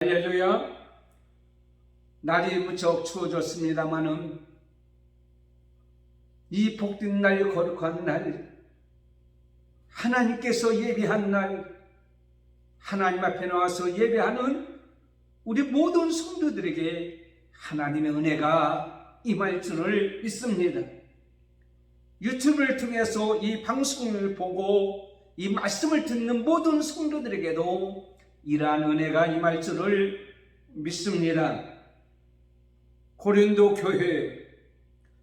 할렐루야. 날이 무척 추워졌습니다마는 이 복된 날, 거룩한 날, 하나님께서 예비한 날, 하나님 앞에 나와서 예배하는 우리 모든 성도들에게 하나님의 은혜가 임할 줄을 믿습니다. 유튜브를 통해서 이 방송을 보고 이 말씀을 듣는 모든 성도들에게도 이러한 은혜가 임할 줄을 믿습니다. 고린도 교회,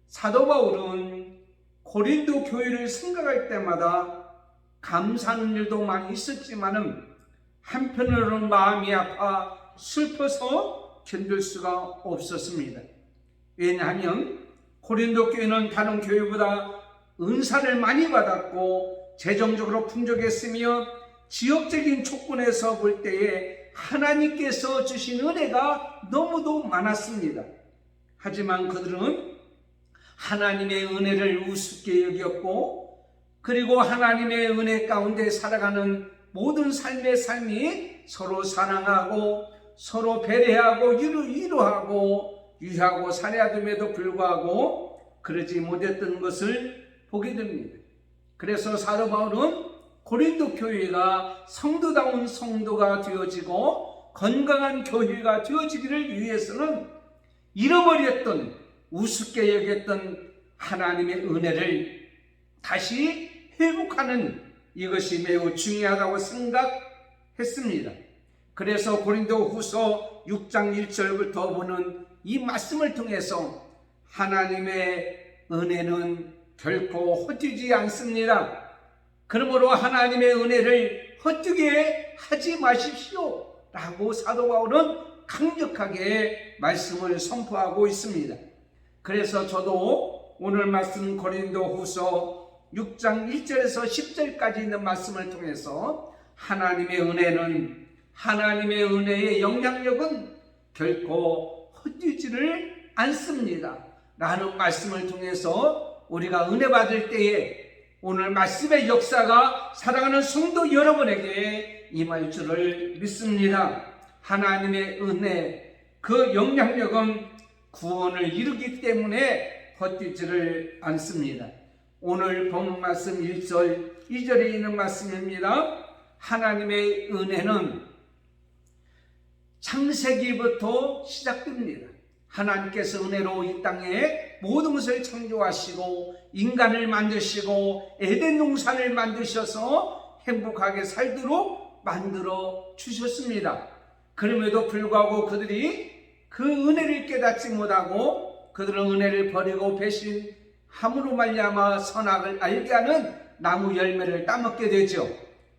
사도 바울은 고린도 교회를 생각할 때마다 감사하는 일도 많이 있었지만은 한편으로는 마음이 아파 슬퍼서 견딜 수가 없었습니다. 왜냐하면 고린도 교회는 다른 교회보다 은사를 많이 받았고 재정적으로 풍족했으며 지역적인 조건에서 볼 때에 하나님께서 주신 은혜가 너무도 많았습니다. 하지만 그들은 하나님의 은혜를 우습게 여겼고, 그리고 하나님의 은혜 가운데 살아가는 모든 삶의 삶이 서로 사랑하고 서로 배려하고 위로하고 유하고 살해하됨에도 불구하고 그러지 못했던 것을 보게 됩니다. 그래서 사도 바울은 고린도 교회가 성도다운 성도가 되어지고 건강한 교회가 되어지기를 위해서는 잃어버렸던, 우습게 여겼던 하나님의 은혜를 다시 회복하는 이것이 매우 중요하다고 생각했습니다. 그래서 고린도 후서 6장 1절부터 보는 이 말씀을 통해서 하나님의 은혜는 결코 헛되지 않습니다. 그러므로 하나님의 은혜를 헛되게 하지 마십시오 라고 사도 바울은 강력하게 말씀을 선포하고 있습니다. 그래서 저도 오늘 말씀 고린도 후서 6장 1절에서 10절까지 있는 말씀을 통해서 하나님의 은혜의 영향력은 결코 헛되지를 않습니다 라는 말씀을 통해서 우리가 은혜 받을 때에 오늘 말씀의 역사가 사랑하는 성도 여러분에게 임할 줄을 믿습니다. 하나님의 은혜, 그 영향력은 구원을 이루기 때문에 헛되지를 않습니다. 오늘 본 말씀 1절, 2절에 있는 말씀입니다. 하나님의 은혜는 창세기부터 시작됩니다. 하나님께서 은혜로 이 땅에 모든 것을 창조하시고 인간을 만드시고 에덴 동산을 만드셔서 행복하게 살도록 만들어 주셨습니다. 그럼에도 불구하고 그들이 그 은혜를 깨닫지 못하고 그들은 은혜를 버리고 배신함으로 말미암아 선악을 알게 하는 나무 열매를 따먹게 되죠.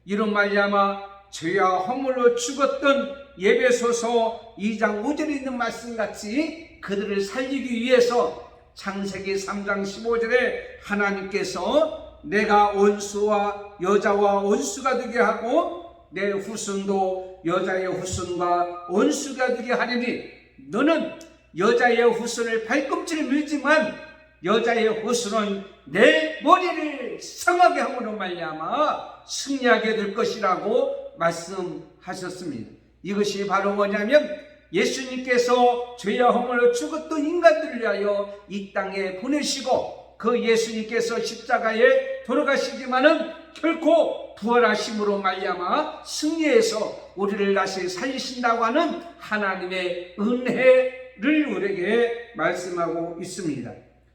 이로 말미암아 죄와 허물로 죽었던 에베소서 2장 5절에 있는 말씀같이 그들을 살리기 위해서 창세기 3장 15절에 하나님께서 내가 원수와 여자와 원수가 되게 하고 내 후손도 여자의 후손과 원수가 되게 하리니 너는 여자의 후손을 발꿈치를 밀지만 여자의 후손은 내 머리를 성하게 함으로 말미암아 승리하게 될 것이라고 말씀하셨습니다. 이것이 바로 뭐냐면 예수님께서 죄와 허물로 죽었던 인간들을 위하여 이 땅에 보내시고 그 예수님께서 십자가에 돌아가시지만은 결코 부활하심으로 말미암아 승리해서 우리를 다시 살리신다고 하는 하나님의 은혜를 우리에게 말씀하고 있습니다.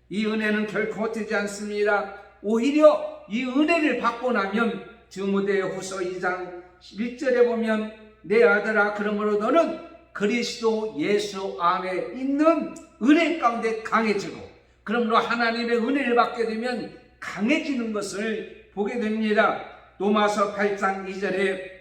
이 은혜는 결코 헛되지 않습니다. 오히려 이 은혜를 받고 나면 디모데후서 2장 1절에 보면 내 아들아 그러므로 너는 그리스도 예수 안에 있는 은혜 가운데 강해지고, 그러므로 하나님의 은혜를 받게 되면 강해지는 것을 보게 됩니다. 로마서 8장 2절에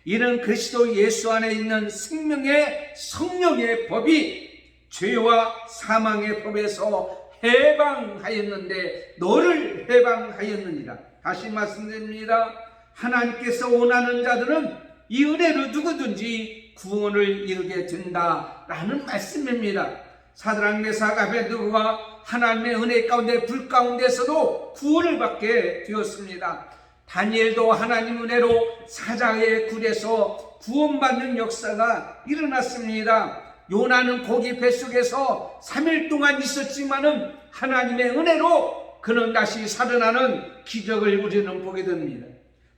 이는 그리스도 예수 안에 있는 생명의 성령의 법이 죄와 사망의 법에서 해방하였는데 너를 해방하였느니라. 다시 말씀드립니다. 하나님께서 원하는 자들은 이 은혜로 누구든지 구원을 이루게 된다라는 말씀입니다. 사드락 메삭 아베드고가 하나님의 은혜 가운데 불 가운데서도 구원을 받게 되었습니다. 다니엘도 하나님 은혜로 사자의 굴에서 구원받는 역사가 일어났습니다. 요나는 고기 뱃속에서 3일 동안 있었지만은 하나님의 은혜로 그는 다시 살아나는 기적을 우리는 보게 됩니다.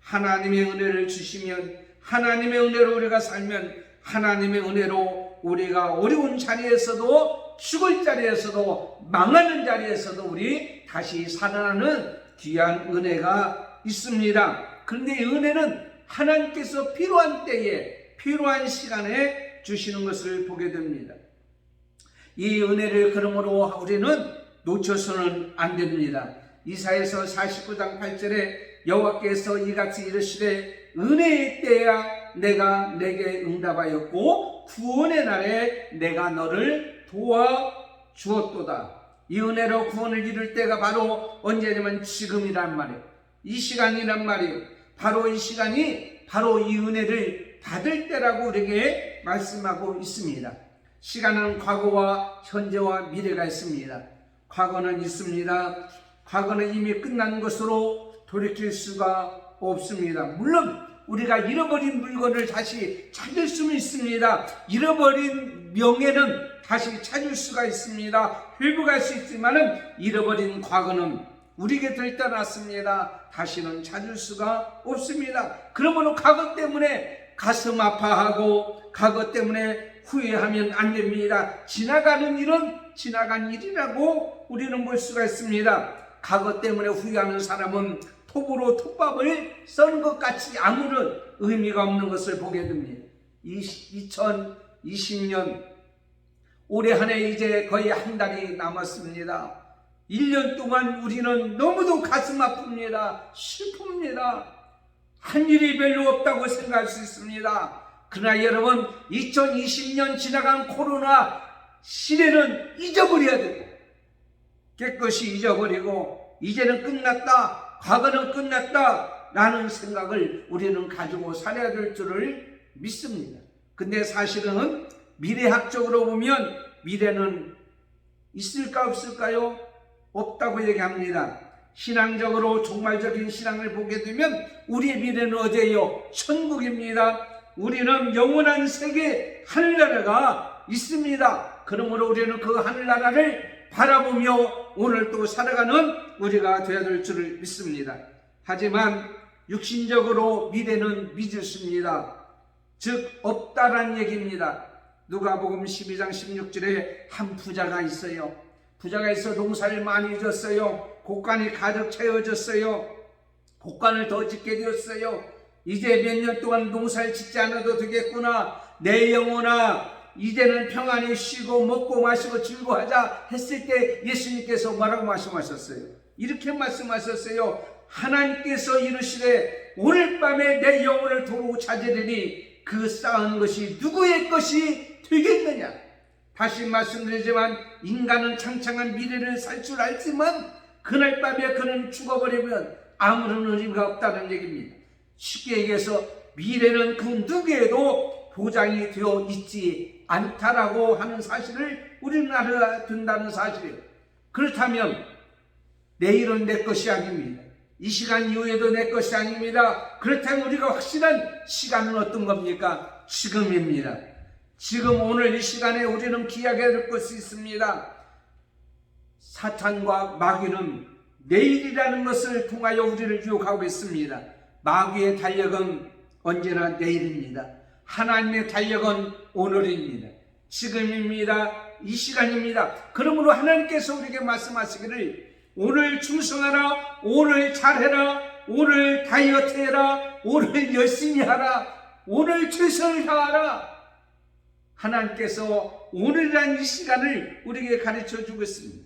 하나님의 은혜를 주시면, 하나님의 은혜로 우리가 살면, 하나님의 은혜로 우리가 어려운 자리에서도, 죽을 자리에서도, 망하는 자리에서도 우리 다시 살아나는 귀한 은혜가 있습니다. 그런데 이 은혜는 하나님께서 필요한 때에, 필요한 시간에 주시는 것을 보게 됩니다. 이 은혜를 그러므로 우리는 놓쳐서는 안 됩니다. 이사야서 49장 8절에 여호와께서 이같이 이르시되 은혜의 때야 내가 내게 응답하였고 구원의 날에 내가 너를 도와주었도다. 이 은혜로 구원을 이룰 때가 바로 언제냐면 지금이란 말이에요. 이 시간이란 말이에요. 바로 이 시간이 바로 이 은혜를 받을 때라고 우리에게 말씀하고 있습니다. 시간은 과거와 현재와 미래가 있습니다. 과거는 있습니다. 과거는 이미 끝난 것으로 돌이킬 수가 없습니다. 물론 우리가 잃어버린 물건을 다시 찾을 수는 있습니다. 잃어버린 명예는 다시 찾을 수가 있습니다. 회복할 수 있지만은 잃어버린 과거는 우리 곁을 떠났습니다. 다시는 찾을 수가 없습니다. 그러므로 과거 때문에 가슴 아파하고 과거 때문에 후회하면 안 됩니다. 지나가는 일은 지나간 일이라고 우리는 볼 수가 있습니다. 과거 때문에 후회하는 사람은 톱으로 톱밥을 써는 것 같이 아무런 의미가 없는 것을 보게 됩니다. 2020년 올해 한 해 이제 거의 한 달이 남았습니다. 1년 동안 우리는 너무도 가슴 아픕니다. 슬픕니다. 한 일이 별로 없다고 생각할 수 있습니다. 그러나 여러분, 2020년 지나간 코로나 시대는 잊어버려야 되고, 깨끗이 잊어버리고 이제는 끝났다, 과거는 끝났다 라는 생각을 우리는 가지고 살아야 될 줄을 믿습니다. 근데 사실은 미래학적으로 보면 미래는 있을까 없을까요? 없다고 얘기합니다. 신앙적으로 종말적인 신앙을 보게 되면 우리의 미래는 어디예요? 천국입니다. 우리는 영원한 세계 하늘나라가 있습니다. 그러므로 우리는 그 하늘나라를 바라보며 오늘 또 살아가는 우리가 되어야 될 줄을 믿습니다. 하지만 육신적으로 미래는 미지수입니다. 즉 없다란 얘기입니다. 누가복음 12장 16절에 한 부자가 있어요. 부자가 있어 농사를 많이 졌어요. 곡간이 가득 채워졌어요. 곡간을 더 짓게 되었어요. 이제 몇 년 동안 농사를 짓지 않아도 되겠구나. 내 영혼아, 이제는 평안히 쉬고 먹고 마시고 즐거워하자 했을 때 예수님께서 뭐라고 말씀하셨어요? 이렇게 말씀하셨어요. 하나님께서 이르시되 오늘 밤에 내 영혼을 도로 찾으리니 그 쌓은 것이 누구의 것이 되겠느냐? 다시 말씀드리지만 인간은 창창한 미래를 살 줄 알지만 그날 밤에 그는 죽어버리면 아무런 의미가 없다는 얘기입니다. 쉽게 얘기해서 미래는 그 누구에도 보장이 되어 있지 않다라고 하는 사실을 우리는 알아야 된다는 사실이에요. 그렇다면 내일은 내 것이 아닙니다. 이 시간 이후에도 내 것이 아닙니다. 그렇다면 우리가 확실한 시간은 어떤 겁니까? 지금입니다. 지금 오늘 이 시간에 우리는 기약해야 될 것이 있습니다. 사탄과 마귀는 내일이라는 것을 통하여 우리를 유혹하고 있습니다. 마귀의 달력은 언제나 내일입니다. 하나님의 달력은 오늘입니다. 지금입니다. 이 시간입니다. 그러므로 하나님께서 우리에게 말씀하시기를 오늘 충성하라, 오늘 잘해라, 오늘 다이어트 해라, 오늘 열심히 하라, 오늘 최선을 다하라. 하나님께서 오늘이라는 이 시간을 우리에게 가르쳐 주고 있습니다.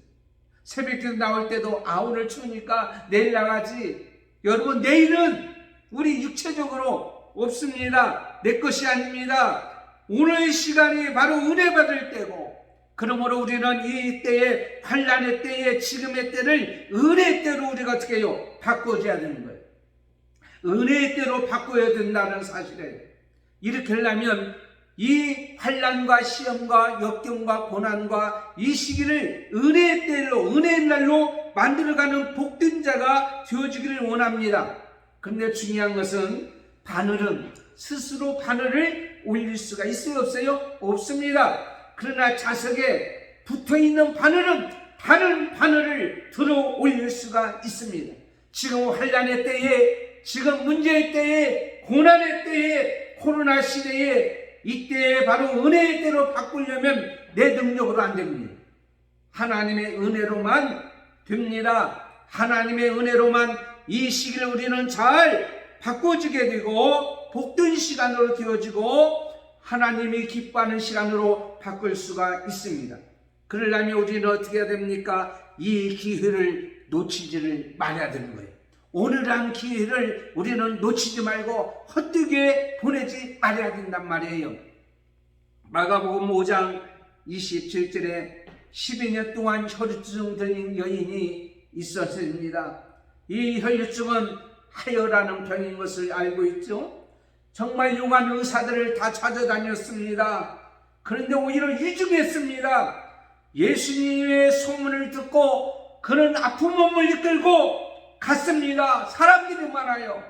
새벽에 나올 때도 오늘 추우니까 내일 나가지. 여러분, 내일은 우리 육체적으로 없습니다. 내 것이 아닙니다. 오늘 시간이 바로 은혜 받을 때고, 그러므로 우리는 이 때에, 환난의 때에, 지금의 때를 은혜의 때로 우리가 어떻게 해요? 바꿔줘야 되는 거예요. 은혜의 때로 바꿔야 된다는 사실이에요. 이렇게 하려면 이 환난과 시험과 역경과 고난과 이 시기를 은혜의 때로, 은혜의 날로 만들어가는 복된 자가 되어지기를 원합니다. 그런데 중요한 것은 바늘은 스스로 바늘을 올릴 수가 있어요, 없어요? 없습니다. 그러나 자석에 붙어있는 바늘은 다른 바늘을 들어 올릴 수가 있습니다. 지금 환난의 때에, 지금 문제의 때에, 고난의 때에, 코로나 시대에, 이때에 바로 은혜의 때로 바꾸려면 내 능력으로 안 됩니다. 하나님의 은혜로만 됩니다. 하나님의 은혜로만 이 시기를 우리는 잘 바꿔주게 되고 복된 시간으로 되어지고 하나님이 기뻐하는 시간으로 바꿀 수가 있습니다. 그러려면 우리는 어떻게 해야 됩니까? 이 기회를 놓치지를 말아야 되는 거예요. 오늘 한 기회를 우리는 놓치지 말고 헛되게 보내지 말아야 된단 말이에요. 마가복음 5장 27절에 12년 동안 혈루증 들린 여인이 있었습니다. 이 혈루증은 하여라는 병인 것을 알고 있죠. 정말 용한 의사들을 다 찾아다녔습니다. 그런데 오히려 유중했습니다. 예수님의 소문을 듣고 그는 아픈 몸을 이끌고 갔습니다. 사람들이 많아요.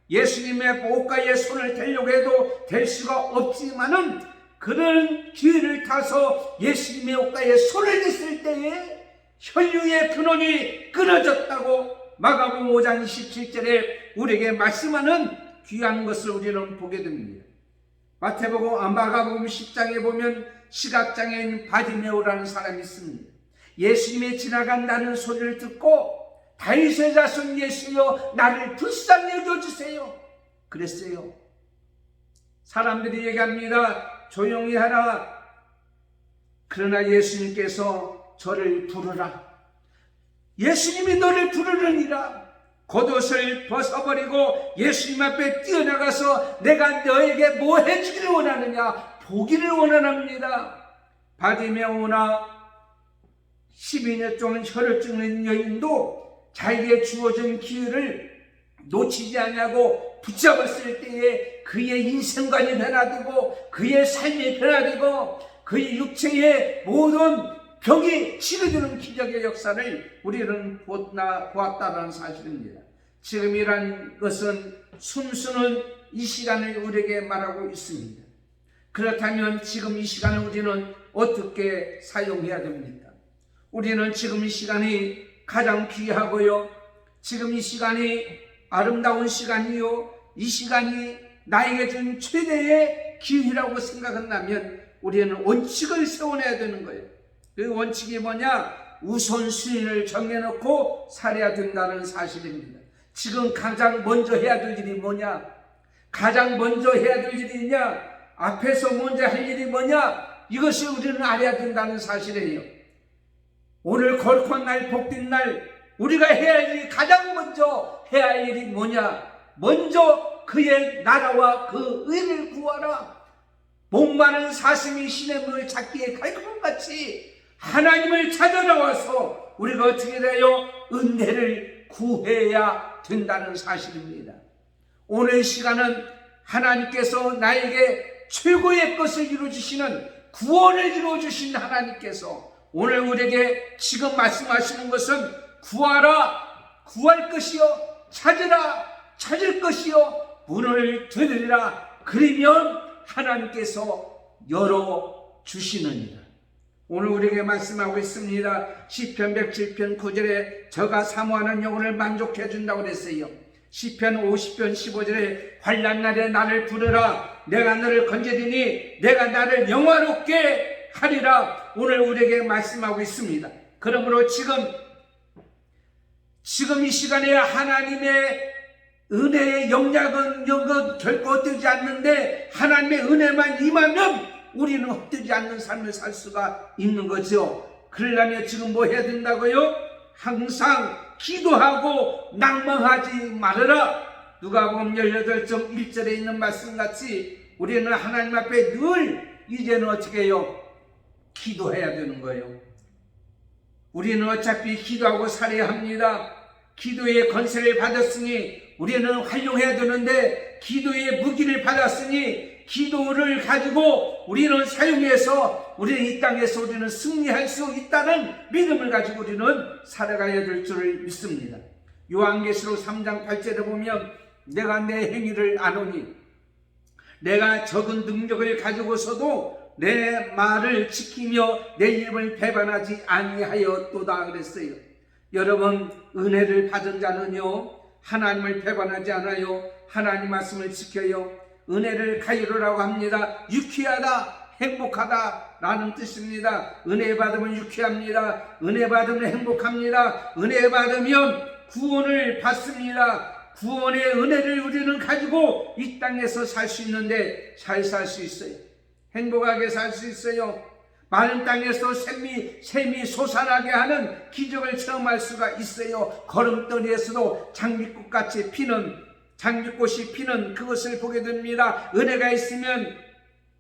예수님의 옷가에 손을 대려고 해도 될 수가 없지만은 그는 기회를 타서 예수님의 옷가에 손을 댔을 때에 혈류의 근원이 끊어졌다고 마가복음 5장 27절에 우리에게 말씀하는 귀한 것을 우리는 보게 됩니다. 마가복음 10장에 보면 시각장애인 바디메오라는 사람이 있습니다. 예수님이 지나간다는 소리를 듣고 다윗의 자손 예수여 나를 불쌍히 여겨주세요 그랬어요. 사람들이 얘기합니다. 조용히 하라. 그러나 예수님께서 저를 부르라. 예수님이 너를 부르느니라. 겉옷을 벗어버리고 예수님 앞에 뛰어나가서 내가 너에게 뭐 해주기를 원하느냐? 보기를 원합니다. 바디메오나 12년 동안 혈을 쫓는 여인도 자기에게 주어진 기회를 놓치지 않냐고 붙잡았을 때에 그의 인생관이 변화되고 그의 삶이 변화되고 그의 육체의 모든 병이 치료되는 기적의 역사를 우리는 보았다는 사실입니다. 지금이란 것은 숨쉬는 이 시간을 우리에게 말하고 있습니다. 그렇다면 지금 이 시간을 우리는 어떻게 사용해야 됩니까? 우리는 지금 이 시간이 가장 귀하고요. 지금 이 시간이 아름다운 시간이요. 이 시간이 나에게 준 최대의 기회라고 생각한다면 우리는 원칙을 세워내야 되는 거예요. 그 원칙이 뭐냐? 우선순위를 정해놓고 살아야 된다는 사실입니다. 지금 가장 먼저 해야 될 일이 뭐냐? 가장 먼저 해야 될 일이 있냐? 앞에서 먼저 할 일이 뭐냐? 이것을 우리는 알아야 된다는 사실이에요. 오늘 거룩한 날, 복된 날, 우리가 해야 할 일이 가장 먼저 해야 할 일이 뭐냐? 먼저 그의 나라와 그 의를 구하라. 목마른 사슴이 신의 물을 찾기에 갈 것 같이 하나님을 찾아 나와서 우리가 어떻게 돼요? 은혜를 구해야 된다는 사실입니다. 오늘 시간은 하나님께서 나에게 최고의 것을 이루어주시는 구원을 이루어주신 하나님께서 오늘 우리에게 지금 말씀하시는 것은 구하라, 구할 것이요, 찾으라, 찾을 것이요, 문을 두드리라. 그러면 하나님께서 열어주시느니라. 오늘 우리에게 말씀하고 있습니다. 시편 107편 9절에 저가 사모하는 영혼을 만족해 준다고 그랬어요. 시편 50편 15절에 환난 날에 나를 부르라. 내가 너를 건져주니 내가 나를 영화롭게 하리라. 오늘 우리에게 말씀하고 있습니다. 그러므로 지금 이 시간에 하나님의 은혜의 영향은 결코 헛되지 않는데 하나님의 은혜만 임하면 우리는 헛되지 않는 삶을 살 수가 있는 거죠. 그러려면 지금 뭐 해야 된다고요? 항상 기도하고 낭망하지 말아라. 누가복음 18장 1절에 있는 말씀같이 우리는 하나님 앞에 늘 이제는 어떻게 해요? 기도해야 되는 거예요. 우리는 어차피 기도하고 살아야 합니다. 기도의 권세를 받았으니 우리는 활용해야 되는데 기도의 무기를 받았으니 기도를 가지고 우리는 사용해서 우리는 이 땅에서 우리는 승리할 수 있다는 믿음을 가지고 우리는 살아가야 될 줄을 믿습니다. 요한계시록 3장 8절에 보면 내가 내 행위를 아노니 내가 적은 능력을 가지고서도 내 말을 지키며 내 입을 배반하지 아니하였도다 그랬어요. 여러분, 은혜를 받은 자는요 하나님을 배반하지 않아요. 하나님 말씀을 지켜요. 은혜를 가이로라고 합니다. 유쾌하다, 행복하다 라는 뜻입니다. 은혜 받으면 유쾌합니다. 은혜 받으면 행복합니다. 은혜 받으면 구원을 받습니다. 구원의 은혜를 우리는 가지고 이 땅에서 살 수 있는데 잘 살 수 있어요. 행복하게 살 수 있어요. 마른 땅에서 샘이 솟아나게 하는 기적을 체험할 수가 있어요. 걸음더리에서도 장미꽃이 피는 그것을 보게 됩니다. 은혜가 있으면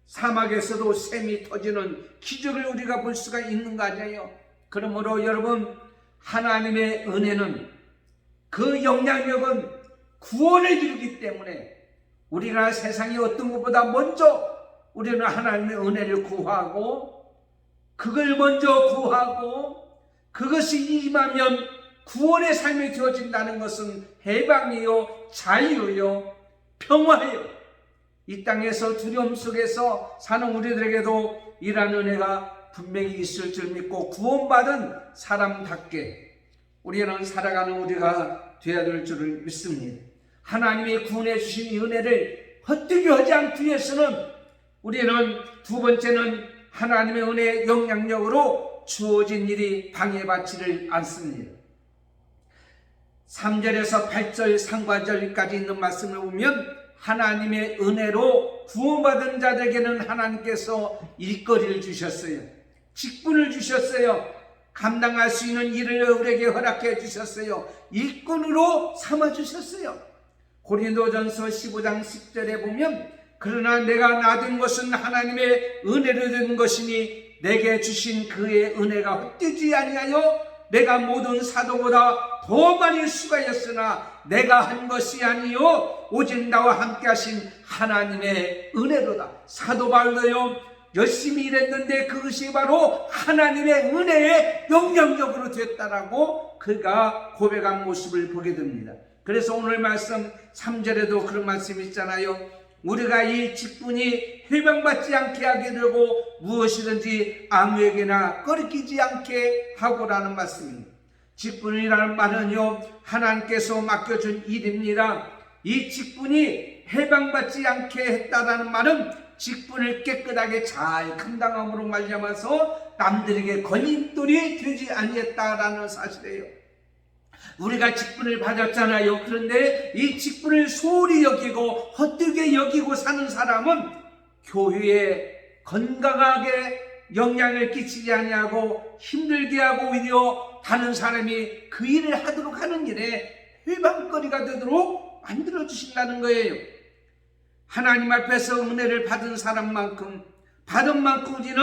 사막에서도 샘이 터지는 기적을 우리가 볼 수가 있는 거 아니에요. 그러므로 여러분, 하나님의 은혜는, 그 영향력은 구원을 이루기 때문에 우리가 세상의 어떤 것보다 먼저 우리는 하나님의 은혜를 구하고, 그걸 먼저 구하고 그것이 임하면 구원의 삶이 되어진다는 것은 해방이요, 자유요, 평화요. 이 땅에서 두려움 속에서 사는 우리들에게도 이러한 은혜가 분명히 있을 줄 믿고 구원받은 사람답게 우리는 살아가는 우리가 되어야 될 줄을 믿습니다. 하나님이 구원해 주신 이 은혜를 헛되게 하지 않기 위해서는 우리는 두 번째는 하나님의 은혜의 영향력으로 주어진 일이 방해받지를 않습니다. 3절에서 8절 상관절까지 있는 말씀을 보면 하나님의 은혜로 구원받은 자들에게는 하나님께서 일거리를 주셨어요. 직분을 주셨어요. 감당할 수 있는 일을 우리에게 허락해 주셨어요. 일꾼으로 삼아 주셨어요. 고린도전서 15장 10절에 보면 그러나 내가 나된 것은 하나님의 은혜로 된 것이니 내게 주신 그의 은혜가 헛되지 아니하여 내가 모든 사도보다 더 많이 수고하였으나 내가 한 것이 아니요 오직 나와 함께 하신 하나님의 은혜로다. 사도 바울도요 열심히 일했는데 그것이 바로 하나님의 은혜의 영향력으로 됐다라고 그가 고백한 모습을 보게 됩니다. 그래서 오늘 말씀 3절에도 그런 말씀이 있잖아요. 우리가 이 직분이 해방받지 않게 하게 되고 무엇이든지 아무에게나 꺼리끼지 않게 하고라는 말씀입니다. 직분이라는 말은요 하나님께서 맡겨준 일입니다. 이 직분이 해방받지 않게 했다라는 말은 직분을 깨끗하게 잘 감당함으로 말미암아서 남들에게 건입돌이 되지 아니했다라는 사실이에요. 우리가 직분을 받았잖아요. 그런데 이 직분을 소홀히 여기고 헛되게 여기고 사는 사람은 교회에 건강하게 영향을 끼치지 아니하고 힘들게 하고 오히려 다른 사람이 그 일을 하도록 하는 일에 회방거리가 되도록 만들어주신다는 거예요. 하나님 앞에서 은혜를 받은 사람만큼 받은 만큼 우리는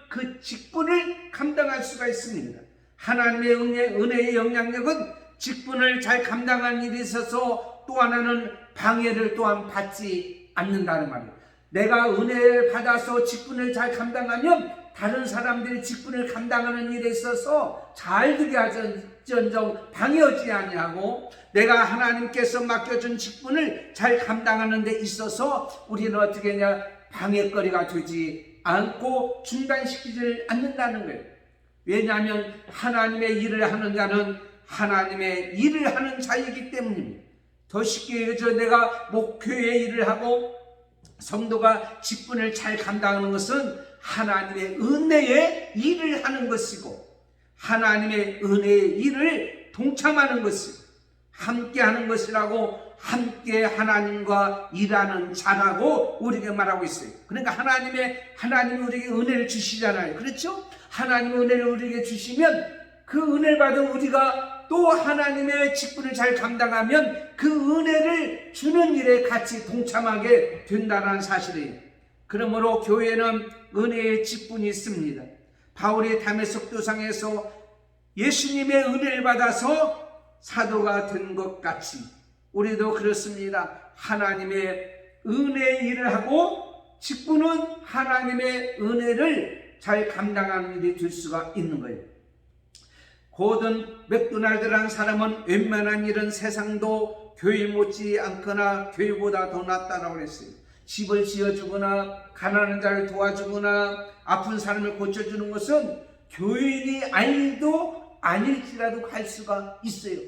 그 직분을 감당할 수가 있습니다. 하나님의 은혜의 영향력은 직분을 잘 감당하는 일에 있어서 또 하나는 방해를 또한 받지 않는다는 말이에요. 내가 은혜를 받아서 직분을 잘 감당하면 다른 사람들이 직분을 감당하는 일에 있어서 잘 되게 하전정 방해하지 아니하고 내가 하나님께서 맡겨준 직분을 잘 감당하는 데 있어서 우리는 어떻게 하냐 방해거리가 되지 않고 중단시키지 않는다는 거예요. 왜냐하면 하나님의 일을 하는 자는 하나님의 일을 하는 자이기 때문입니다. 더 쉽게 얘기해서 내가 목회의 일을 하고 성도가 직분을 잘 감당하는 것은 하나님의 은혜의 일을 하는 것이고 하나님의 은혜의 일을 동참하는 것이고 함께 하는 것이라고 함께 하나님과 일하는 자라고 우리에게 말하고 있어요. 그러니까 하나님이 우리에게 은혜를 주시잖아요. 그렇죠? 하나님의 은혜를 우리에게 주시면 그 은혜를 받은 우리가 또 하나님의 직분을 잘 감당하면 그 은혜를 주는 일에 같이 동참하게 된다는 사실이에요. 그러므로 교회는 은혜의 직분이 있습니다. 바울이 다메섹 도상에서 예수님의 은혜를 받아서 사도가 된 것 같이 우리도 그렇습니다. 하나님의 은혜의 일을 하고 직분은 하나님의 은혜를 잘 감당하는 일이 될 수가 있는 거예요. 고든 맥도날드라는 사람은 웬만한 일은 세상도 교회 못지 않거나 교회보다 더 낫다라고 했어요. 집을 지어주거나 가난한 자를 도와주거나 아픈 사람을 고쳐주는 것은 교인이 아니도 아닐지라도 할 수가 있어요.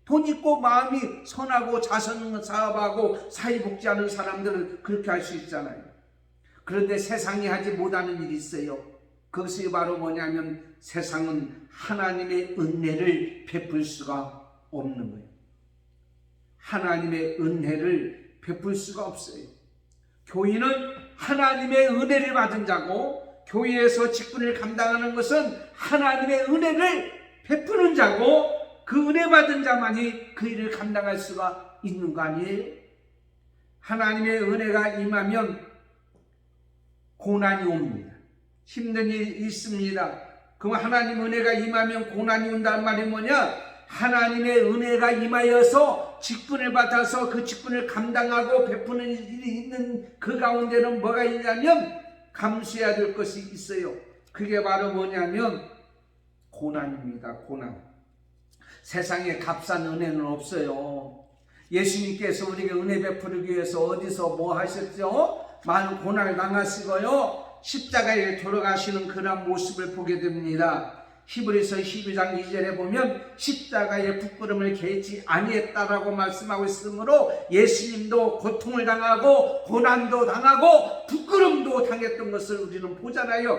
돈 있고 마음이 선하고 자선 사업하고 사회복지하는 사람들은 그렇게 할 수 있잖아요. 그런데 세상이 하지 못하는 일이 있어요. 그것이 바로 뭐냐면 세상은 하나님의 은혜를 베풀 수가 없는 거예요. 하나님의 은혜를 베풀 수가 없어요. 교인은 하나님의 은혜를 받은 자고, 교회에서 직분을 감당하는 것은 하나님의 은혜를 베푸는 자고, 그 은혜 받은 자만이 그 일을 감당할 수가 있는 거 아니에요? 하나님의 은혜가 임하면 고난이 옵니다. 힘든 일이 있습니다. 그럼 하나님 은혜가 임하면 고난이 온다는 말이 뭐냐? 하나님의 은혜가 임하여서 직분을 받아서 그 직분을 감당하고 베푸는 일이 있는 그 가운데는 뭐가 있냐면 감수해야 될 것이 있어요. 그게 바로 뭐냐면 고난입니다. 고난. 세상에 값싼 은혜는 없어요. 예수님께서 우리에게 은혜 베푸기 위해서 어디서 뭐 하셨죠? 많은 고난을 당하시고요, 십자가에 돌아가시는 그런 모습을 보게 됩니다. 히브리서 12장 2절에 보면 십자가의 부끄럼을 개의치 아니했다라고 말씀하고 있으므로 예수님도 고통을 당하고 고난도 당하고 부끄럼도 당했던 것을 우리는 보잖아요.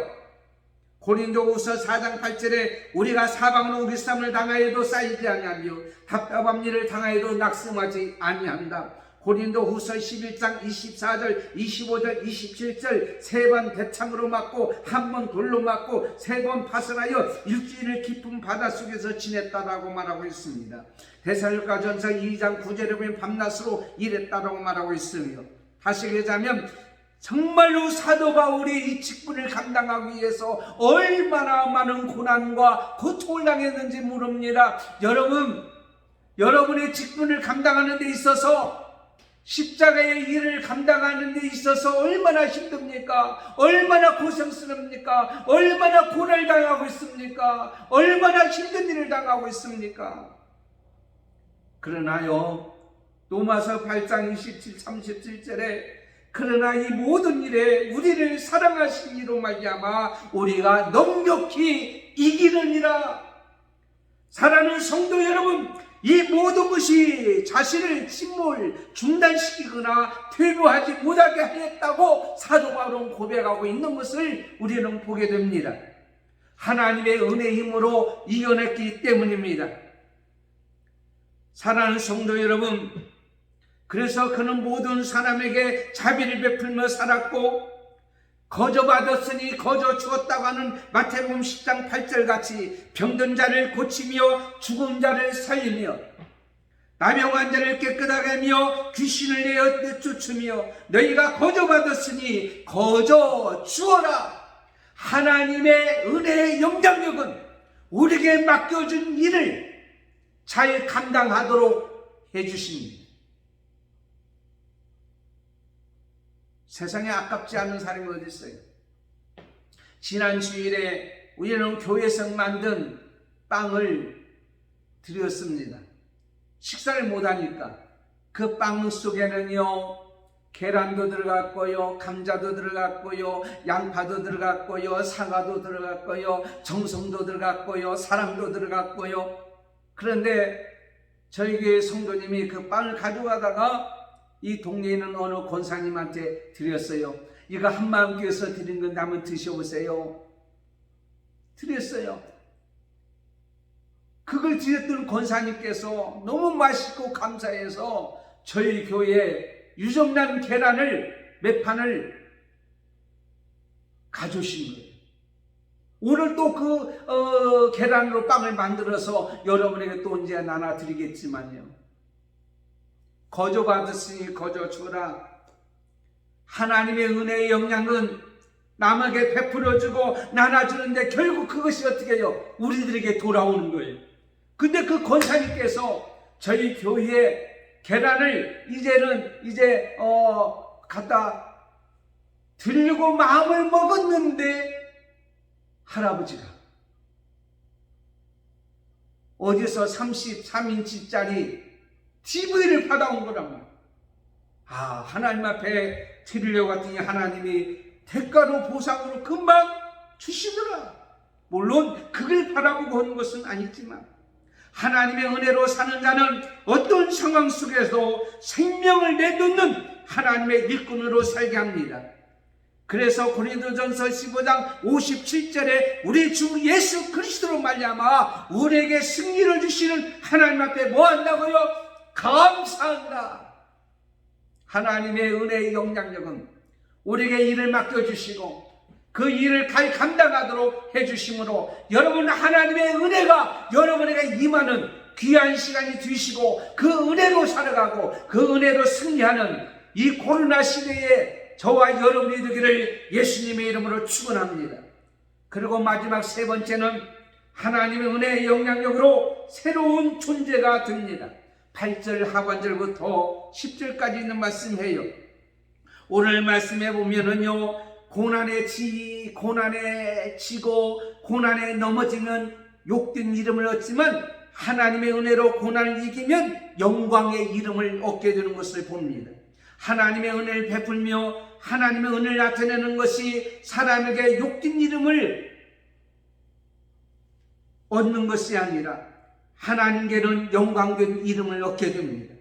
고린도후서 4장 8절에 우리가 사방으로 우리쌈을 당하여도 쌓이지 아니하며 답답한 일을 당하여도 낙심하지 아니한다. 고린도후서 11장 24절, 25절, 27절 세 번 대창으로 맞고 한 번 돌로 맞고 세 번 파선하여 일주일을 깊은 바닷속에서 지냈다라고 말하고 있습니다. 데살로니가전서 2장 9절에 보면 밤낮으로 일했다라고 말하고 있으며, 다시 얘기하자면 정말로 사도 바울이 이 직분을 감당하기 위해서 얼마나 많은 고난과 고통을 당했는지 모릅니다. 여러분의 직분을 감당하는 데 있어서, 십자가의 일을 감당하는 데 있어서 얼마나 힘듭니까? 얼마나 고생스럽니까? 얼마나 고난을 당하고 있습니까? 얼마나 힘든 일을 당하고 있습니까? 그러나요, 로마서 8장 27, 37절에 그러나 이 모든 일에 우리를 사랑하신 이로 말미암아 우리가 넉넉히 이기느니라. 사랑하는 성도 여러분, 이 모든 것이 자신을 침몰 중단시키거나 퇴보하지 못하게 하였다고 사도 바울은 고백하고 있는 것을 우리는 보게 됩니다. 하나님의 은혜의 힘으로 이겨냈기 때문입니다. 사랑하는 성도 여러분, 그래서 그는 모든 사람에게 자비를 베풀며 살았고 거저받았으니 거저 주었다고 하는 마태복음 10장 8절 같이 병든 자를 고치며 죽은 자를 살리며 나병한 자를 깨끗하게 하며 귀신을 내쫓으며 너희가 거저받았으니 거저 주어라. 하나님의 은혜의 영향력은 우리에게 맡겨준 일을 잘 감당하도록 해주십니다. 세상에 아깝지 않은 사람이 어디 있어요? 지난 주일에 우리는 교회에서 만든 빵을 드렸습니다. 식사를 못하니까 그 빵 속에는요, 계란도 들어갔고요, 감자도 들어갔고요, 양파도 들어갔고요, 사과도 들어갔고요, 정성도 들어갔고요, 사랑도 들어갔고요. 그런데 저희 교회 성도님이 그 빵을 가져가다가 이 동네에 있는 어느 권사님한테 드렸어요. 이거 한마음 교회에서 드린 건데 한번 드셔보세요. 드렸어요. 그걸 드렸던 권사님께서 너무 맛있고 감사해서 저희 교회에 유정란 계란을 몇 판을 가져오신 거예요. 오늘 또 그 계란으로 빵을 만들어서 여러분에게 또 언제 나눠드리겠지만요. 거저 받았으니 거저 주라. 하나님의 은혜의 영향은 남에게 베풀어주고 나눠주는데 결국 그것이 어떻게 해요? 우리들에게 돌아오는 거예요. 근데 그 권사님께서 저희 교회에 계란을 이제 갖다 드리려고 마음을 먹었는데 할아버지가 어디서 33인치짜리 TV를 받아온 거란 말이에요. 하나님 앞에 드리려고 했더니 하나님이 대가로 보상으로 금방 주시더라. 물론 그걸 바라보고 온 것은 아니지만 하나님의 은혜로 사는 자는 어떤 상황 속에서 생명을 내놓는 하나님의 일꾼으로 살게 합니다. 그래서 고린도전서 15장 57절에 우리 주 예수 그리스도로 말미암아 우리에게 승리를 주시는 하나님 앞에 뭐 한다고요? 감사한다. 하나님의 은혜의 영향력은 우리에게 일을 맡겨주시고 그 일을 잘 감당하도록 해주심으로 여러분 하나님의 은혜가 여러분에게 임하는 귀한 시간이 되시고 그 은혜로 살아가고 그 은혜로 승리하는 이 코로나 시대에 저와 여러분이 되기를 예수님의 이름으로 축원합니다. 그리고 마지막 세 번째는 하나님의 은혜의 영향력으로 새로운 존재가 됩니다. 8절 하반절부터 10절까지 있는 말씀이에요. 오늘 말씀해 보면은요, 고난에 지고 고난에 넘어지면 욕된 이름을 얻지만 하나님의 은혜로 고난을 이기면 영광의 이름을 얻게 되는 것을 봅니다. 하나님의 은혜를 베풀며 하나님의 은혜를 나타내는 것이 사람에게 욕된 이름을 얻는 것이 아니라 하나님께는 영광된 이름을 얻게 됩니다.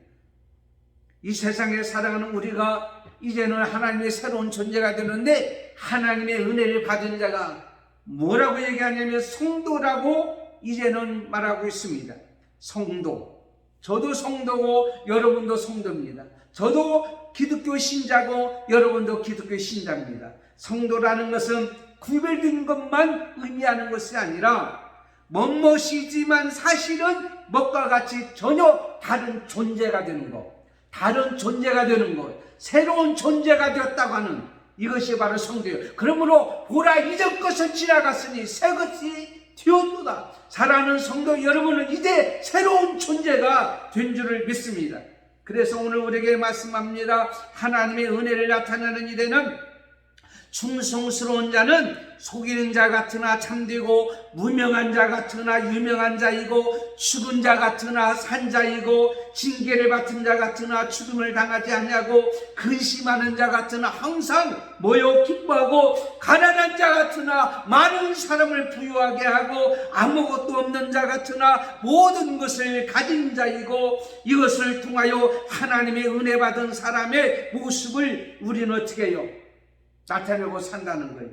이 세상에 살아가는 우리가 이제는 하나님의 새로운 존재가 되는데 하나님의 은혜를 받은 자가 뭐라고 얘기하냐면 성도라고 이제는 말하고 있습니다. 성도. 저도 성도고 여러분도 성도입니다. 저도 기독교 신자고 여러분도 기독교 신자입니다. 성도라는 것은 구별된 것만 의미하는 것이 아니라 멋멋이지만 사실은 멋과 같이 전혀 다른 존재가 되는 것, 다른 존재가 되는 것, 새로운 존재가 되었다고 하는 이것이 바로 성도예요. 그러므로 보라 이전 것은 지나갔으니 새 것이 되었도다. 사랑하는 성도 여러분은 이제 새로운 존재가 된 줄을 믿습니다. 그래서 오늘 우리에게 말씀합니다. 하나님의 은혜를 나타내는 이들은 충성스러운 자는 속이는 자 같으나 참되고 무명한 자 같으나 유명한 자이고 죽은 자 같으나 산 자이고 징계를 받은 자 같으나 죽음을 당하지 않냐고 근심하는 자 같으나 항상 모여 기뻐하고 가난한 자 같으나 많은 사람을 부유하게 하고 아무것도 없는 자 같으나 모든 것을 가진 자이고 이것을 통하여 하나님의 은혜 받은 사람의 모습을 우리는 어떻게 해요? 나타내고 산다는 거예요.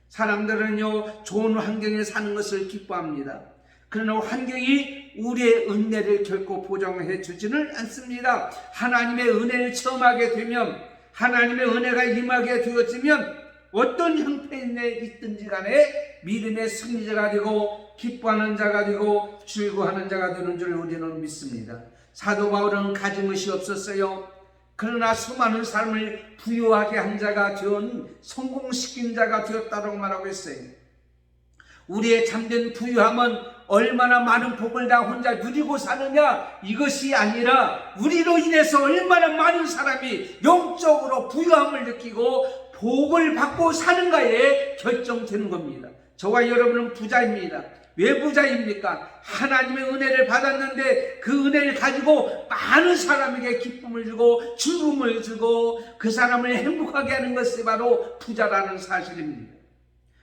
사람들은요, 좋은 환경에 사는 것을 기뻐합니다. 그러나 환경이 우리의 은혜를 결코 보장해 주지는 않습니다. 하나님의 은혜를 체험하게 되면, 하나님의 은혜가 임하게 되어지면 어떤 형편에 있든지 간에 믿음의 승리자가 되고 기뻐하는 자가 되고 즐거워하는 자가 되는 줄 우리는 믿습니다. 사도 바울은 가진 것이 없었어요. 그러나 수많은 사람을 부유하게 한 자가 되어 성공시킨 자가 되었다고 말하고 있어요. 우리의 참된 부유함은 얼마나 많은 복을 다 혼자 누리고 사느냐 이것이 아니라 우리로 인해서 얼마나 많은 사람이 영적으로 부유함을 느끼고 복을 받고 사는가에 결정되는 겁니다. 저와 여러분은 부자입니다. 왜 부자입니까? 하나님의 은혜를 받았는데 그 은혜를 가지고 많은 사람에게 기쁨을 주고 즐거움을 주고 그 사람을 행복하게 하는 것이 바로 부자라는 사실입니다.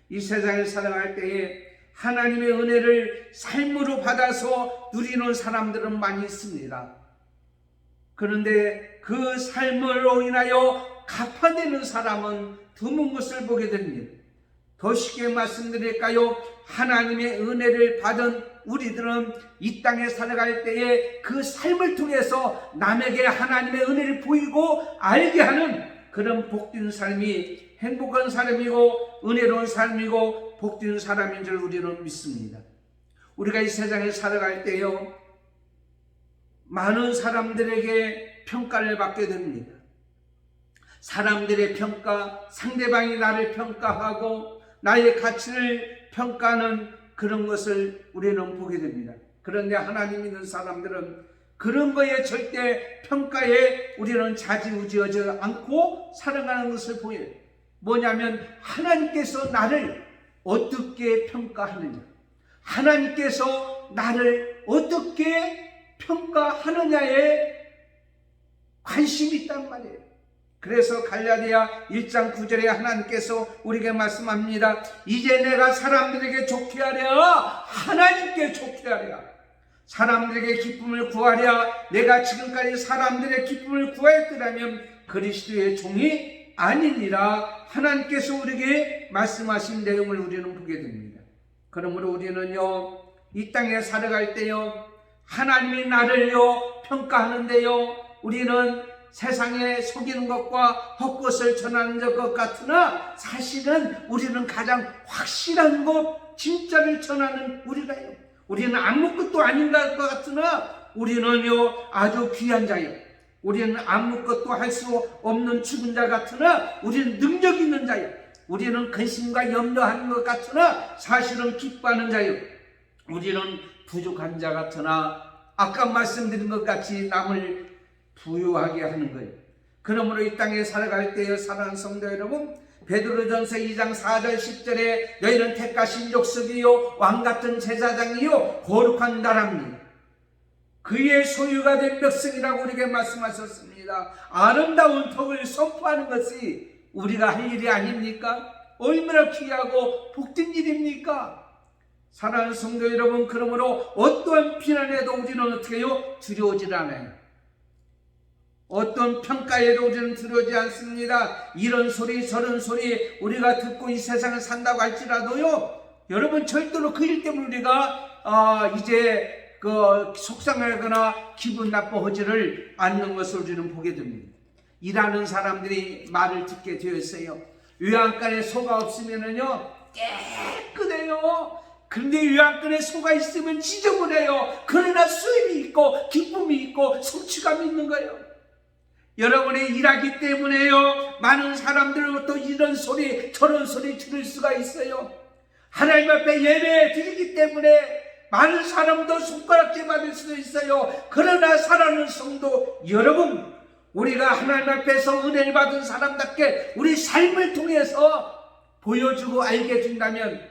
이 세상에 살아갈 때에 하나님의 은혜를 삶으로 받아서 누리는 사람들은 많이 있습니다. 그런데 그 삶으로 인하여 갚아내는 사람은 드문 것을 보게 됩니다. 더 쉽게 말씀드릴까요? 하나님의 은혜를 받은 우리들은 이 땅에 살아갈 때에 그 삶을 통해서 남에게 하나님의 은혜를 보이고 알게 하는 그런 복된 삶이 행복한 삶이고 은혜로운 삶이고 복된 사람인 줄 우리는 믿습니다. 우리가 이 세상에 살아갈 때요, 많은 사람들에게 평가를 받게 됩니다. 사람들의 평가, 상대방이 나를 평가하고 나의 가치를 평가하는 그런 것을 우리는 보게 됩니다. 그런데 하나님 믿는 사람들은 그런 거에 절대 평가에 우리는 좌지우지하지 않고 살아가는 것을 보여요. 뭐냐면 하나님께서 나를 어떻게 평가하느냐, 하나님께서 나를 어떻게 평가하느냐에 관심이 있단 말이에요. 그래서 갈라디아 1장 9절에 하나님께서 우리에게 말씀합니다. 이제 내가 사람들에게 좋게 하랴, 하나님께 좋게 하랴, 사람들에게 기쁨을 구하랴. 내가 지금까지 사람들의 기쁨을 구하였더라면 그리스도의 종이 아니니라. 하나님께서 우리에게 말씀하신 내용을 우리는 보게 됩니다. 그러므로 우리는요, 이 땅에 살아갈 때요, 하나님이 나를요 평가하는데요, 우리는 세상에 속이는 것과 헛것을 전하는 것 같으나 사실은 우리는 가장 확실한 것, 진짜를 전하는 우리가요, 우리는 아무것도 아닌 것 같으나 우리는요 아주 귀한 자요, 우리는 아무것도 할 수 없는 죽은 자 같으나 우리는 능력 있는 자요, 우리는 근심과 염려하는 것 같으나 사실은 기뻐하는 자요, 우리는 부족한 자 같으나 아까 말씀드린 것 같이 남을 부유하게 하는 거예요. 그러므로 이 땅에 살아갈 때에 사랑하는 성도 여러분, 베드로전서 2장 4절 10절에 너희는 택하신 족속이요 왕같은 제사장이요 거룩한 나라입니다. 그의 소유가 된 백성이라고 우리에게 말씀하셨습니다. 아름다운 덕을 선포하는 것이 우리가 할 일이 아닙니까? 얼마나 귀하고 복된 일입니까? 사랑하는 성도 여러분, 그러므로 어떠한 비난에도 우리는 어떻게 해요? 두려워질 않아요. 어떤 평가에도 우리는 두려워지 않습니다. 이런 소리 저런 소리 우리가 듣고 이 세상을 산다고 할지라도요, 여러분 절대로 그 일 때문에 우리가 이제 속상하거나 기분 나빠하지를 않는 것을 우리는 보게 됩니다. 일하는 사람들이 말을 듣게 되었어요. 요양간에 소가 없으면은요 깨끗해요. 그런데 요양간에 소가 있으면 지저분해요. 그러나 수입이 있고 기쁨이 있고 성취감이 있는 거예요. 여러분이 일하기 때문에요 많은 사람들로부터 이런 소리 저런 소리 들을 수가 있어요. 하나님 앞에 예배 드리기 때문에 많은 사람도 손가락질 받을 수도 있어요. 그러나 사랑하는 성도 여러분, 우리가 하나님 앞에서 은혜를 받은 사람답게 우리 삶을 통해서 보여주고 알게 해준다면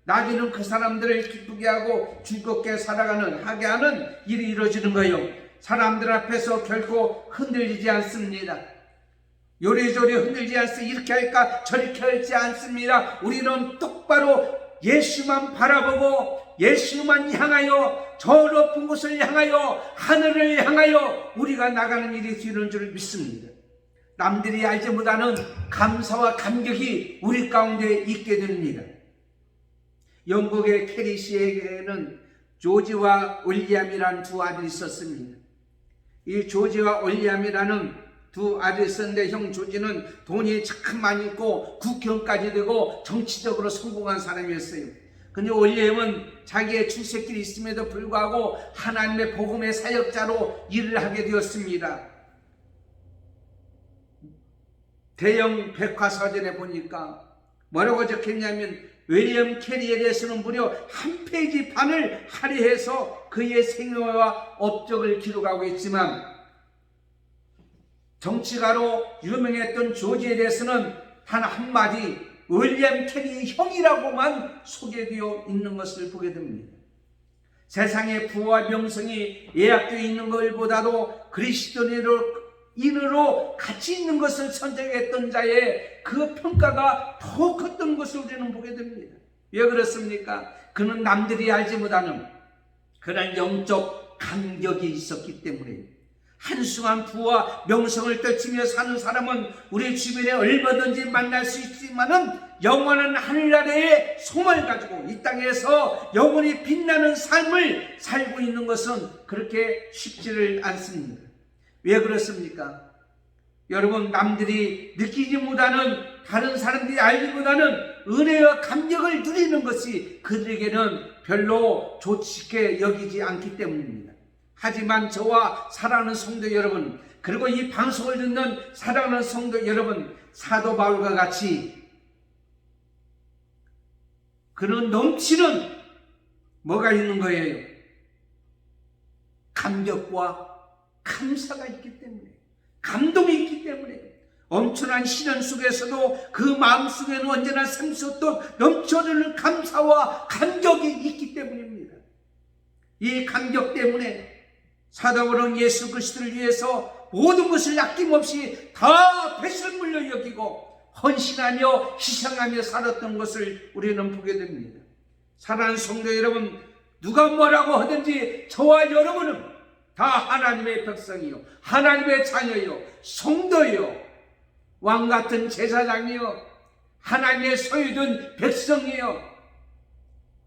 나중에는 그 사람들을 기쁘게 하고 즐겁게 살아가는 하게 하는 일이 이루어지는 거예요. 사람들 앞에서 결코 흔들리지 않습니다. 요리조리 흔들지 않습니다. 이렇게 할까 저렇게 하지 않습니다. 우리는 똑바로 예수만 바라보고 예수만 향하여 저 높은 곳을 향하여 하늘을 향하여 우리가 나가는 일이 되는 줄 믿습니다. 남들이 알지 못하는 감사와 감격이 우리 가운데 있게 됩니다. 영국의 캐리 씨에게는 조지와 윌리엄이라는 두 아들이 있었습니다. 이 조지와 윌리엄이라는 두 아들이 있었는데 형 조지는 돈이 참 많이 있고 국회의원까지 되고 정치적으로 성공한 사람이었어요. 근데 윌리엄은 자기의 출세길이 있음에도 불구하고 하나님의 복음의 사역자로 일을 하게 되었습니다. 대형 백화사전에 보니까 뭐라고 적혔냐면 윌리엄 캐리에 대해서는 무려 한 페이지 반을 할애해서 그의 생애와 업적을 기록하고 있지만 정치가로 유명했던 조지에 대해서는 단 한마디 윌리엄 캐리의 형이라고만 소개되어 있는 것을 보게 됩니다. 세상의 부와 명성이 예약되어 있는 것보다도 그리스도인으로 가치 있는 것을 선택했던 자의 그 평가가 더 컸던 것을 우리는 보게 됩니다. 왜 그렇습니까? 그는 남들이 알지 못하는 그런 영적 감격이 있었기 때문에. 한순간 부와 명성을 떨치며 사는 사람은 우리 주변에 얼마든지 만날 수 있지만은 영원한 하늘나라의 소망을 가지고 이 땅에서 영원히 빛나는 삶을 살고 있는 것은 그렇게 쉽지를 않습니다. 왜 그렇습니까? 여러분, 남들이 느끼지 못하는, 다른 사람들이 알지 못하는 은혜와 감격을 누리는 것이 그들에게는 별로 좋게 여기지 않기 때문입니다. 하지만 저와 사랑하는 성도 여러분, 그리고 이 방송을 듣는 사랑하는 성도 여러분, 사도 바울과 같이 그는 넘치는 뭐가 있는 거예요? 감격과 감사가 있기 때문에, 감동이 있기 때문에, 엄청난 시련 속에서도 그 마음속에는 언제나 샘솟던 넘쳐흐르는 감사와 감격이 있기 때문입니다. 이 감격 때문에 사도 바울은 예수 그리스도를 위해서 모든 것을 아낌없이 다 배설물로 여기고 헌신하며 희생하며 살았던 것을 우리는 보게 됩니다. 사랑하는 성도 여러분, 누가 뭐라고 하든지 저와 여러분은 다 하나님의 백성이요, 하나님의 자녀요, 성도요, 왕같은 제사장이요, 하나님의 소유된 백성이요.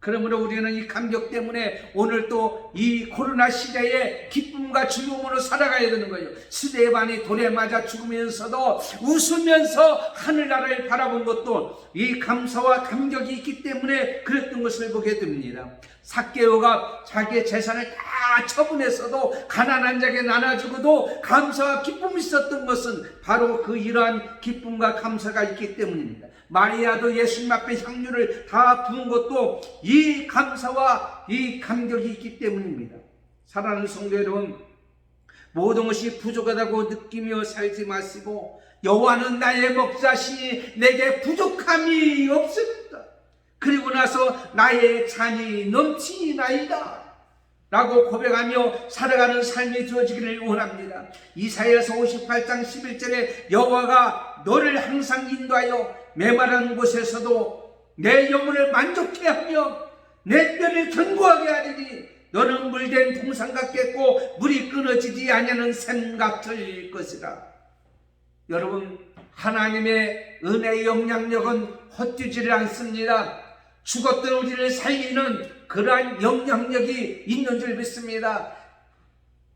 그러므로 우리는 이 감격 때문에 오늘 또 이 코로나 시대에 기쁨과 즐거움으로 살아가야 되는 거예요. 스데반이 돌에 맞아 죽으면서도 웃으면서 하늘나라를 바라본 것도 이 감사와 감격이 있기 때문에 그랬던 것을 보게 됩니다. 삭개오가 자기의 재산을 다 처분했어도 가난한 자에게 나눠주고도 감사와 기쁨이 있었던 것은 바로 그 이러한 기쁨과 감사가 있기 때문입니다. 마리아도 예수님 앞에 향유를 다 부은 것도 이 감사와 이 감격이 있기 때문입니다. 사랑하는 성도 여러분, 모든 것이 부족하다고 느끼며 살지 마시고 여호와는 나의 목자시니 내게 부족함이 없습니다. 그리고 나서 나의 잔이 넘치나이다 라고 고백하며 살아가는 삶이 되어지기를 원합니다. 이사야서 58장 11절에 여호와가 너를 항상 인도하여 메마른 곳에서도 내 영혼을 만족해 하며 내 뼈를 견고하게 하리니 너는 물된 동산 같겠고 물이 끊어지지 아니하는 샘 같을 것이라. 여러분, 하나님의 은혜의 영향력은 헛되지를 않습니다. 죽었던 우리를 살리는 그러한 영향력이 있는 줄 믿습니다.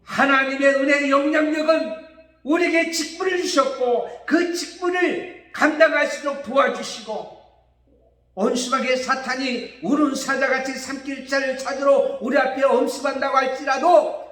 하나님의 은혜의 영향력은 우리에게 직분을 주셨고 그 직분을 감당할 수 있도록 도와주시고, 온순하게 사탄이 우는 사자같이 삼킬 자를 찾으러 우리 앞에 엄습한다고 할지라도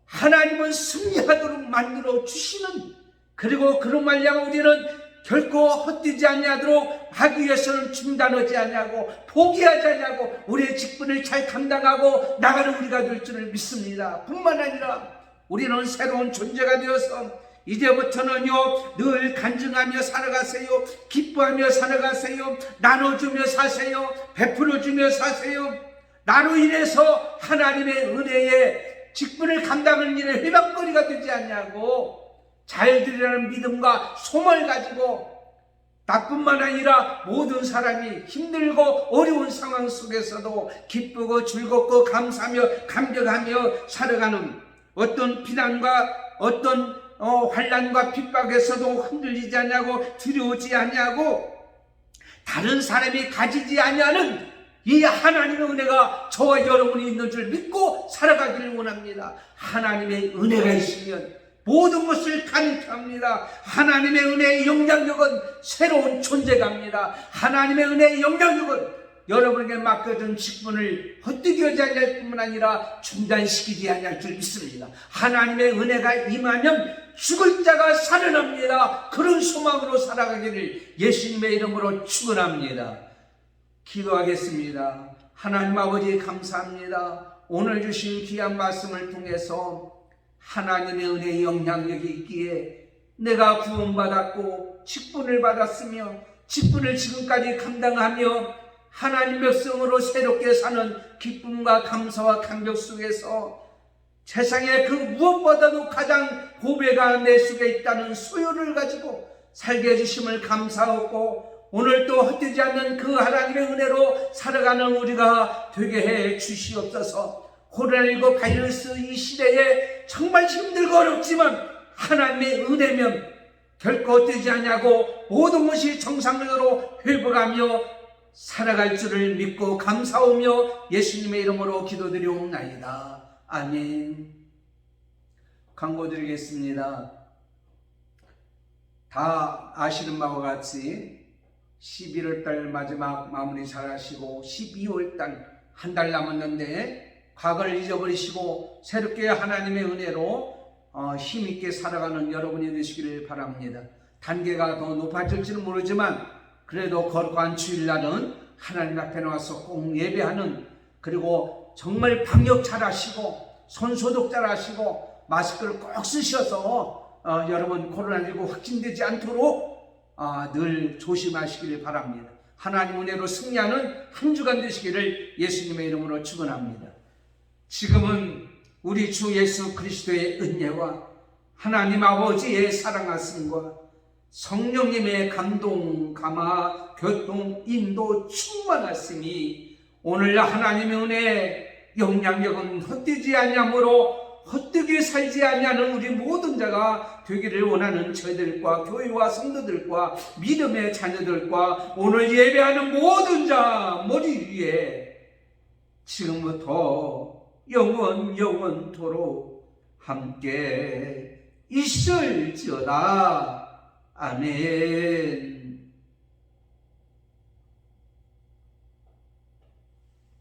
하나님은 승리하도록 만들어 주시는, 그리고 그런 말미암아 우리는 결코 헛되지 아니하도록 하기 위해서는 중단하지 아니하고 포기하지 아니하고 우리의 직분을 잘 감당하고 나가는 우리가 될 줄을 믿습니다. 뿐만 아니라 우리는 새로운 존재가 되어서 이제부터는요 늘 간증하며 살아가세요. 기뻐하며 살아가세요. 나눠주며 사세요. 베풀어주며 사세요. 나로 인해서 하나님의 은혜의 직분을 감당하는 일에 회방거리가 되지 않냐고 잘 되리라는 믿음과 소망을 가지고 나뿐만 아니라 모든 사람이 힘들고 어려운 상황 속에서도 기쁘고 즐겁고 감사하며 감격하며 살아가는, 어떤 비난과 어떤 환난과 핍박에서도 흔들리지 아니하고 두려우지 아니하고 다른 사람이 가지지 아니하는 이 하나님의 은혜가 저와 여러분이 있는 줄 믿고 살아가기를 원합니다. 하나님의 은혜가 있으면 모든 것을 가능케 합니다. 하나님의 은혜의 영향력은 새로운 존재갑니다. 하나님의 은혜의 영향력은 여러분에게 맡겨준 직분을 헛되게 하지 않을 뿐만 아니라 중단시키지 않을 줄 믿습니다. 하나님의 은혜가 임하면 죽을 자가 살아납니다. 그런 소망으로 살아가기를 예수님의 이름으로 축원합니다. 기도하겠습니다. 하나님 아버지 감사합니다. 오늘 주신 귀한 말씀을 통해서 하나님의 은혜의 영향력이 있기에 내가 구원받았고 직분을 받았으며 직분을 지금까지 감당하며 하나님 백성으로 새롭게 사는 기쁨과 감사와 감격 속에서 세상에 그 무엇보다도 가장 고배가 내 속에 있다는 소유를 가지고 살게 해주심을 감사하고 오늘 또 헛되지 않는 그 하나님의 은혜로 살아가는 우리가 되게 해 주시옵소서. 코로나19 바이러스 이 시대에 정말 힘들고 어렵지만 하나님의 은혜면 결코 헛되지 않냐고 모든 것이 정상적으로 회복하며 살아갈 줄을 믿고 감사하며 예수님의 이름으로 기도드리옵나이다. 아멘. 광고 드리겠습니다. 다 아시는 바와 같이 11월달 마지막 마무리 잘 하시고 12월달 한 달 남았는데 과거를 잊어버리시고 새롭게 하나님의 은혜로 힘있게 살아가는 여러분이 되시기를 바랍니다. 단계가 더 높아질지는 모르지만 그래도 거룩한 주일날은 하나님 앞에 나와서 꼭 예배하는, 그리고 정말 방역 잘 하시고 손소독 잘 하시고 마스크를 꼭 쓰셔서 여러분 코로나19 확진되지 않도록 늘 조심하시기를 바랍니다. 하나님 은혜로 승리하는 한 주간 되시기를 예수님의 이름으로 축원합니다. 지금은 우리 주 예수 그리스도의 은혜와 하나님 아버지의 사랑하심과 성령님의 감동, 감화, 교통, 인도 충만하심이 오늘 하나님의 은혜, 영향력은 헛되지 아니하므로 헛되게 살지 아니하는 우리 모든 자가 되기를 원하는 저희들과 교회와 성도들과 믿음의 자녀들과 오늘 예배하는 모든 자 머리 위에 지금부터 영원토록 함께 있을지어다. 아멘.